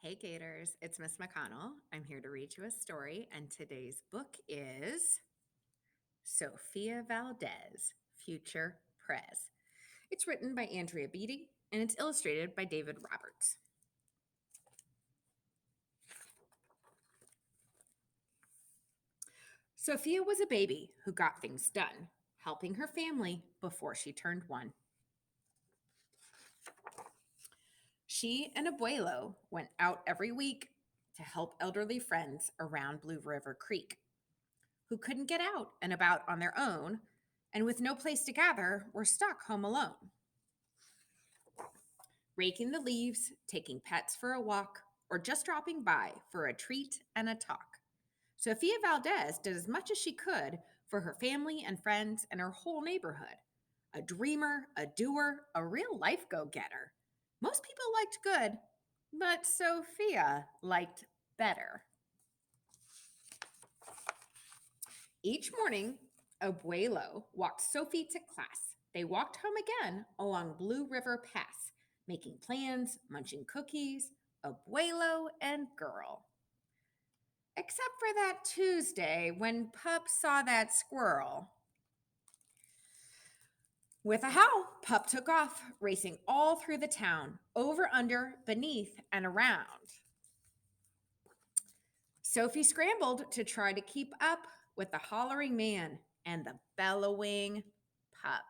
Hey Gators, it's Miss McConnell. I'm here to read you a story, and today's book is Sofia Valdez, Future Prez. It's written by Andrea Beaty, and it's illustrated by David Roberts. Sofia was a baby who got things done, helping her family before she turned 1. She and Abuelo went out every week to help elderly friends around Blue River Creek who couldn't get out and about on their own and with no place to gather were stuck home alone. Raking the leaves, taking pets for a walk, or just dropping by for a treat and a talk. Sofia Valdez did as much as she could for her family and friends and her whole neighborhood. A dreamer, a doer, a real life go-getter. Most people liked good, but Sofia liked better. Each morning, Abuelo walked Sophie to class. They walked home again along Blue River Pass, making plans, munching cookies, Abuelo and girl. Except for that Tuesday when Pup saw that squirrel. With a howl, Pup took off, racing all through the town, over, under, beneath, and around. Sophie scrambled to try to keep up with the hollering man and the bellowing Pup.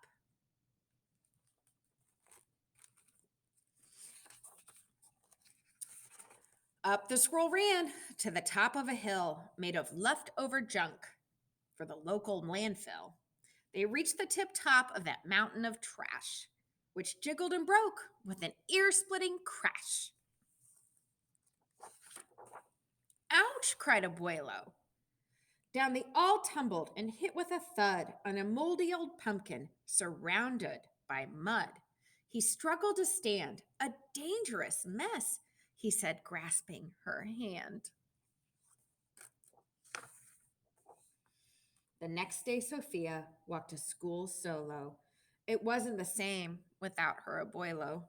Up the squirrel ran to the top of a hill made of leftover junk for the local landfill. They reached the tip top of that mountain of trash, which jiggled and broke with an ear-splitting crash. Ouch, cried Abuelo. Down they all tumbled and hit with a thud on a moldy old pumpkin surrounded by mud. He struggled to stand. A dangerous mess, he said, grasping her hand. The next day, Sofia walked to school solo. It wasn't the same without her abuelo.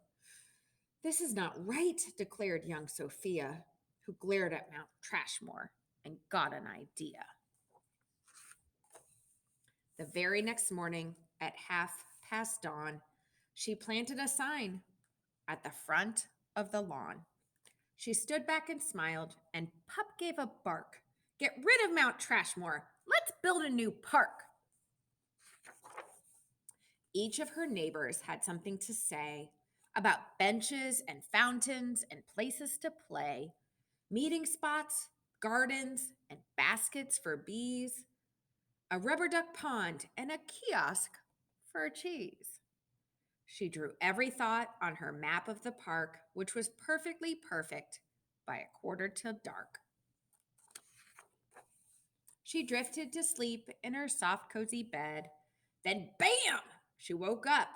This is not right, declared young Sofia, who glared at Mount Trashmore and got an idea. The very next morning, at dawn, she planted a sign at the front of the lawn. She stood back and smiled, and Pup gave a bark. Get rid of Mount Trashmore. Let's build a new park. Each of her neighbors had something to say about benches and fountains and places to play, meeting spots, gardens, and baskets for bees, a rubber duck pond, and a kiosk for cheese. She drew every thought on her map of the park, which was perfectly perfect by a quarter till dark. She drifted to sleep in her soft, cozy bed. Then, bam! She woke up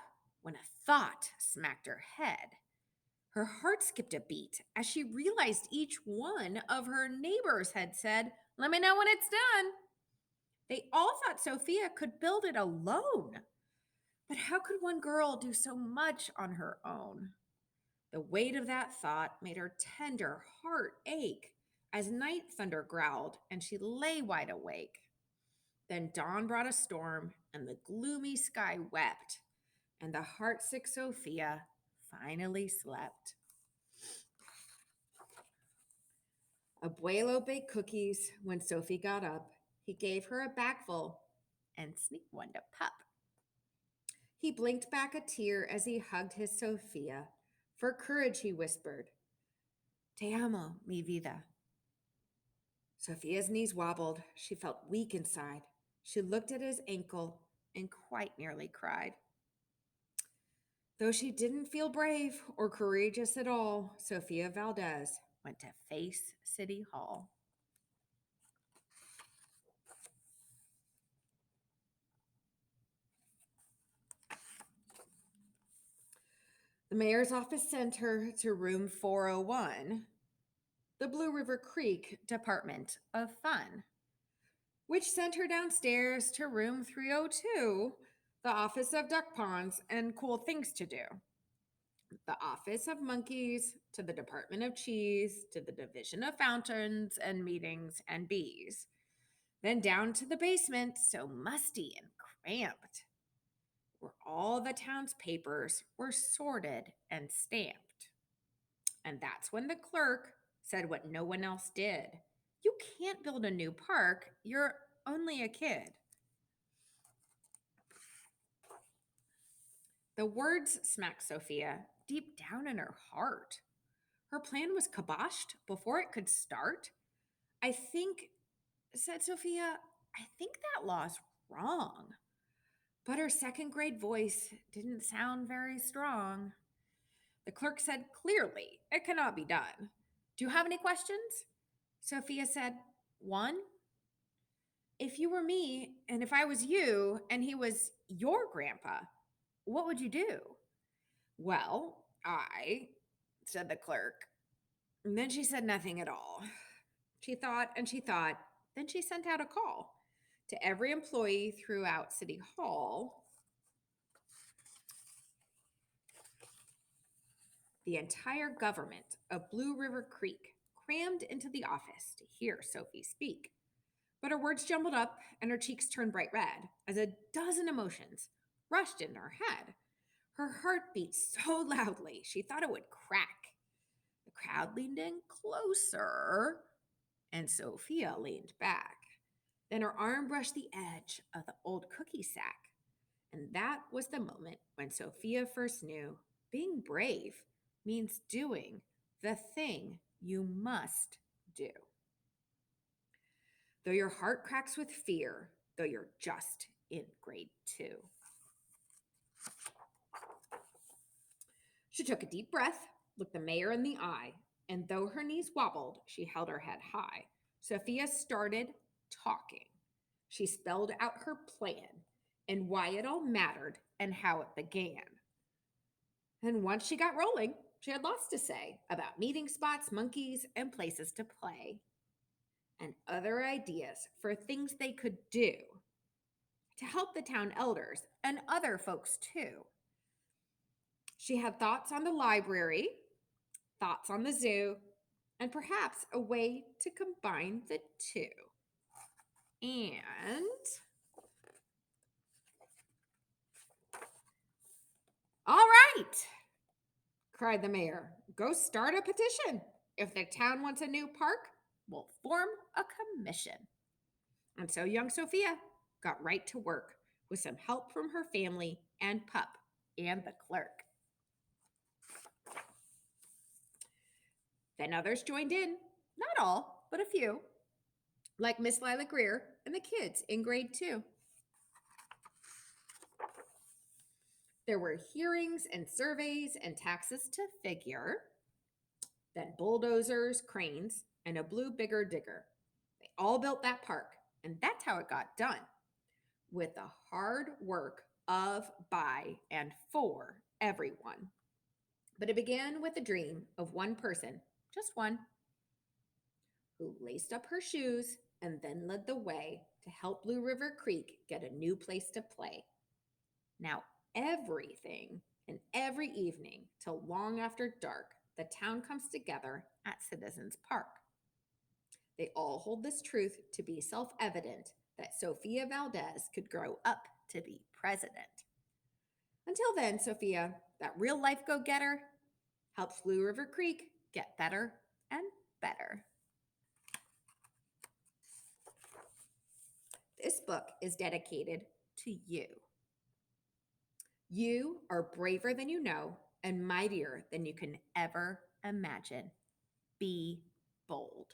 when a thought smacked her head. Her heart skipped a beat as she realized each one of her neighbors had said, "Let me know when it's done." They all thought Sofia could build it alone. But how could one girl do so much on her own? The weight of that thought made her tender heart ache as night thunder growled and she lay wide awake. Then dawn brought a storm and the gloomy sky wept, and the heartsick Sofia finally slept. Abuelo baked cookies when Sophie got up. He gave her a bagful and sneaked one to Pup. He blinked back a tear as he hugged his Sofia. For courage, he whispered, "Te amo, mi vida." Sofia's knees wobbled. She felt weak inside. She looked at his ankle and quite nearly cried. Though she didn't feel brave or courageous at all, Sofia Valdez went to face City Hall. The mayor's office sent her to room 401, the Blue River Creek Department of Fun, which sent her downstairs to room 302, the Office of Duck Ponds and Cool Things to Do. The Office of Monkeys to the Department of Cheese to the Division of Fountains and Meetings and Bees. Then down to the basement, so musty and cramped, where all the town's papers were sorted and stamped. And that's when the clerk said what no one else did. You can't build a new park. You're only a kid. The words smacked Sophia deep down in her heart. Her plan was kiboshed before it could start. I think, said Sophia, I think that law's wrong. But her second grade voice didn't sound very strong. The clerk said clearly, it cannot be done. Do you have any questions? Sophia said, one. If you were me, and if I was you, and he was your grandpa, what would you do? Well, said the clerk. And then she said nothing at all. She thought and she thought. Then she sent out a call to every employee throughout City Hall. The entire government of Blue River Creek crammed into the office to hear Sophie speak. But her words jumbled up and her cheeks turned bright red as a dozen emotions rushed into her head. Her heart beat so loudly she thought it would crack. The crowd leaned in closer, and Sophia leaned back. Then her arm brushed the edge of the old cookie sack. And that was the moment when Sophia first knew being brave means doing the thing you must do. Though your heart cracks with fear, though you're just in grade 2. She took a deep breath, looked the mayor in the eye, and though her knees wobbled, she held her head high. Sophia started talking. She spelled out her plan and why it all mattered and how it began. And once she got rolling, she had lots to say about meeting spots, monkeys, and places to play, and other ideas for things they could do to help the town elders and other folks too. She had thoughts on the library, thoughts on the zoo, and perhaps a way to combine the two. And all right, cried the mayor, go start a petition. If the town wants a new park, we'll form a commission. And so young Sophia got right to work with some help from her family and pup and the clerk. Then others joined in, not all, but a few, like Miss Lila Greer and the kids in grade 2. There were hearings and surveys and taxes to figure, then bulldozers, cranes, and a blue bigger digger. They all built that park, and that's how it got done, with the hard work of, by, and for everyone. But it began with a dream of one person, just one, who laced up her shoes and then led the way to help Blue River Creek get a new place to play. Now, everything and every evening till long after dark, the town comes together at Citizens Park. They all hold this truth to be self-evident that Sofia Valdez could grow up to be president. Until then, Sophia, that real life go-getter, helps Blue River Creek get better and better. This book is dedicated to you. You are braver than you know and mightier than you can ever imagine. Be bold.